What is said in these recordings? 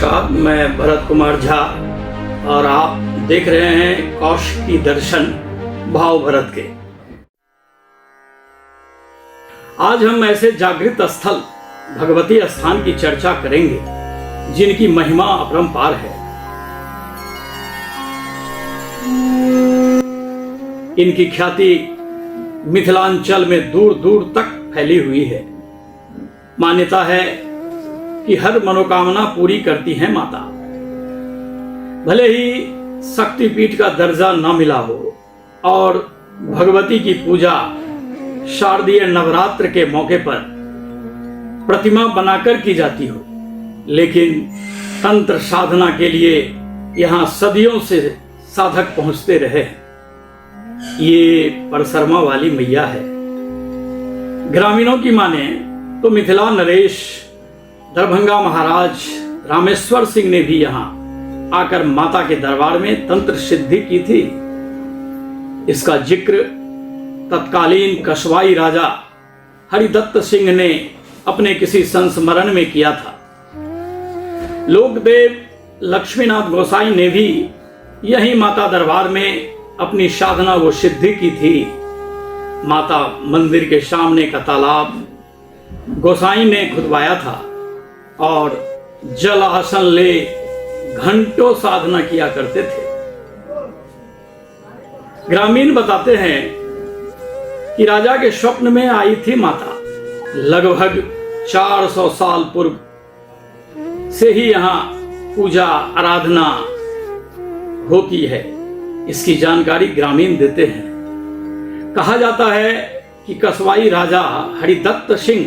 नमस्कार, मैं भरत कुमार झा और आप देख रहे हैं कौशिकी दर्शन भाव भरत के। आज हम ऐसे जागृत स्थल भगवती स्थान की चर्चा करेंगे जिनकी महिमा अपरंपार है। इनकी ख्याति मिथिलांचल में दूर दूर तक फैली हुई है। मान्यता है कि हर मनोकामना पूरी करती है माता। भले ही शक्तिपीठ का दर्जा न मिला हो और भगवती की पूजा शारदीय नवरात्र के मौके पर प्रतिमा बनाकर की जाती हो, लेकिन तंत्र साधना के लिए यहाँ सदियों से साधक पहुंचते रहे हैं। ये परसरमा वाली मैया है। ग्रामीणों की माने तो मिथिला नरेश, दरभंगा महाराज रामेश्वर सिंह ने भी यहाँ आकर माता के दरबार में तंत्र सिद्धि की थी। इसका जिक्र तत्कालीन कस्वाई राजा हरिदत्त सिंह ने अपने किसी संस्मरण में किया था। लोकदेव लक्ष्मीनाथ गोसाई ने भी यही माता दरबार में अपनी साधना व सिद्धि की थी। माता मंदिर के सामने का तालाब गोसाई ने खुदवाया था और जल आसन ले घंटों साधना किया करते थे। ग्रामीण बताते हैं कि राजा के स्वप्न में आई थी माता। लगभग 400 साल पूर्व से ही यहाँ पूजा आराधना होती है। इसकी जानकारी ग्रामीण देते हैं। कहा जाता है कि कस्वाई राजा हरिदत्त सिंह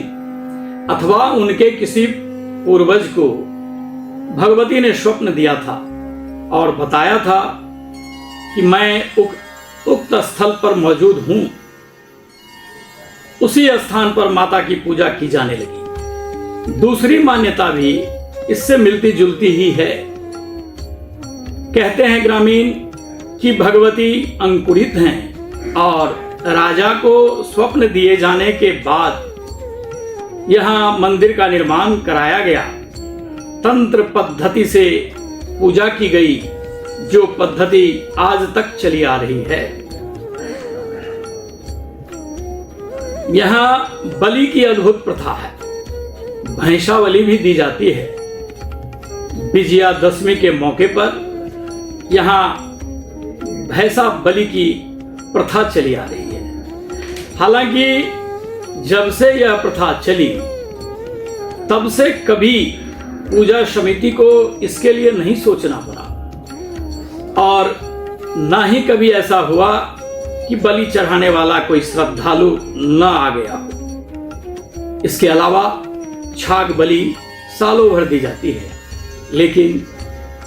अथवा उनके किसी पूर्वज को भगवती ने स्वप्न दिया था और बताया था कि मैं उक्त स्थल पर मौजूद हूं। उसी स्थान पर माता की पूजा की जाने लगी। दूसरी मान्यता भी इससे मिलती जुलती ही है। कहते हैं ग्रामीण कि भगवती अंकुरित हैं और राजा को स्वप्न दिए जाने के बाद यहाँ मंदिर का निर्माण कराया गया। तंत्र पद्धति से पूजा की गई, जो पद्धति आज तक चली आ रही है। यहाँ बलि की अद्भुत प्रथा है। भैंसा बलि भी दी जाती है। विजयादशमी के मौके पर यहाँ भैंसा बलि की प्रथा चली आ रही है। हालांकि जब से यह प्रथा चली तब से कभी पूजा समिति को इसके लिए नहीं सोचना पड़ा और ना ही कभी ऐसा हुआ कि बलि चढ़ाने वाला कोई श्रद्धालु न आ गया हो। इसके अलावा छाग बलि सालों भर दी जाती है, लेकिन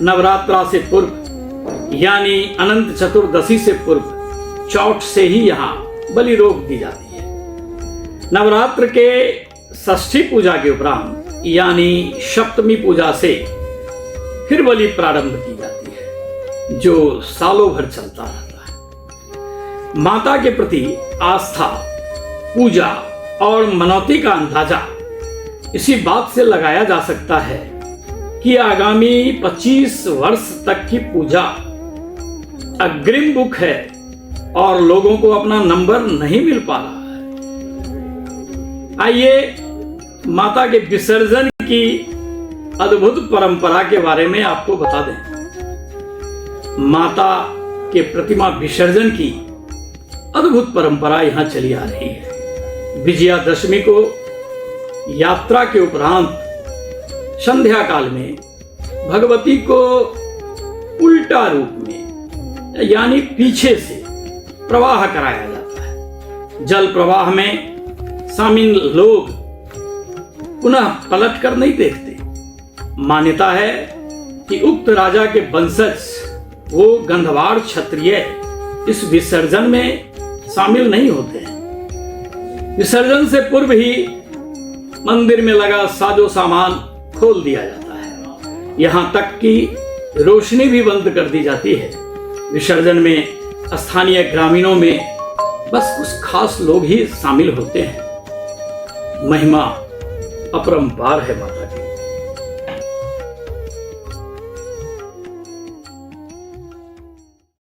नवरात्रा से पूर्व यानी अनंत चतुर्दशी से पूर्व चौथ से ही यहाँ बलि रोक दी जाती है। नवरात्र के षष्ठी पूजा के उपरांत यानी सप्तमी पूजा से फिर बलि प्रारंभ की जाती है, जो सालों भर चलता रहता है। माता के प्रति आस्था, पूजा और मनौती का अंदाजा इसी बात से लगाया जा सकता है कि आगामी 25 वर्ष तक की पूजा अग्रिम बुक है और लोगों को अपना नंबर नहीं मिल पा रहा है। आइए माता के विसर्जन की अद्भुत परंपरा के बारे में आपको बता दें। माता के प्रतिमा विसर्जन की अद्भुत परंपरा यहां चली आ रही है। विजयादशमी को यात्रा के उपरांत संध्या काल में भगवती को उल्टा रूप में यानी पीछे से प्रवाह कराया जाता है। जल प्रवाह में शामिल लोग पुनः पलट कर नहीं देखते। मान्यता है कि उक्त राजा के वंशज वो गंधवाड़ क्षत्रिय इस विसर्जन में शामिल नहीं होते हैं। विसर्जन से पूर्व ही मंदिर में लगा साजो सामान खोल दिया जाता है। यहां तक कि रोशनी भी बंद कर दी जाती है। विसर्जन में स्थानीय ग्रामीणों में बस कुछ खास लोग ही शामिल होते हैं। महिमा अपरंपार है माता।